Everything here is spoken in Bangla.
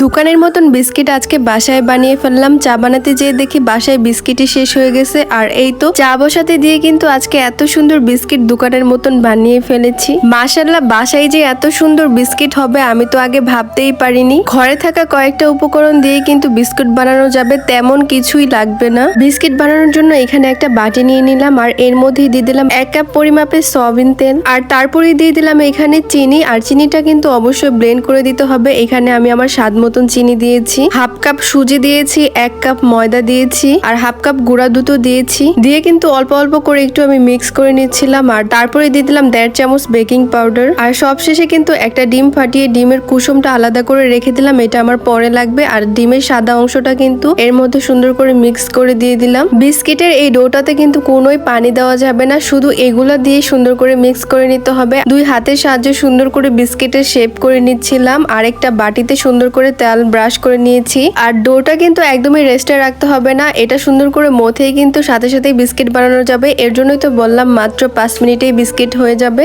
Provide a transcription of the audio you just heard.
দোকানের মতন বিস্কিট আজকে বাসায় বানিয়ে ফেললাম। চা বানাতে যেয়ে দেখি বাসায় বিস্কিটই শেষ হয়ে গেছে। আর এই তো চা বসাতে দিয়ে কিন্তু আজকে এত সুন্দর বিস্কিট দোকানের মতন বানিয়ে ফেলেছি। মাশাআল্লাহ, বাসায় যে এত সুন্দর বিস্কিট হবে আমি তো আগে ভাবতেই পারিনি। ঘরে থাকা কয়েকটা উপকরণ দিয়ে কিন্তু বিস্কুট বানানো যাবে, তেমন কিছুই লাগবে না। বিস্কিট বানানোর জন্য এখানে একটা বাটি নিয়ে নিলাম আর এর মধ্যে দিয়ে দিলাম 1 কাপ পরিমাপের সয়াবিন তেল। আর তারপরে দিয়ে দিলাম এখানে চিনি। আর চিনিটা কিন্তু অবশ্যই ব্লেন্ড করে দিতে হবে। এখানে আমি আমার স্বাদ মতন চিনি দিয়েছি, হাফ কাপ সুজি দিয়েছি, 1 কাপ ময়দা দিয়েছি আর হাফ কাপ গুঁড়া দুধও দিয়েছি। দিয়ে কিন্তু অল্প অল্প করে একটু আমি মিক্স করে নিচ্ছিলাম। আর তারপরে দিয়ে দিলাম 1.5 চামচ বেকিং পাউডার। আর সবশেষে কিন্তু একটা ডিম ফাটিয়ে ডিমের কুসুমটা আলাদা করে রেখে দিলাম, এটা আমার পরে লাগবে। আর ডিমের সাদা অংশটা কিন্তু এর মধ্যে সুন্দর করে মিক্স করে দিয়ে দিলাম। বিস্কিটের এই ডোটাতে কিন্তু কোনোই পানি দেওয়া যাবে না, শুধু এগুলা দিয়ে সুন্দর করে মিক্স করে নিতে হবে। 2 হাতের সাহায্যে সুন্দর করে বিস্কিটের শেপ করে নিচ্ছিলাম। আর একটা বাটিতে সুন্দর করে তেল ব্রাশ করে নিয়েছি। আর ডোটা কিন্তু একদমই রেস্টে রাখতে হবে না, এটা সুন্দর করে মথেই কিন্তু সাথে সাথে বিস্কিট বানানো যাবে। এর জন্যই তো বললাম মাত্র 5 মিনিটেই বিস্কিট হয়ে যাবে।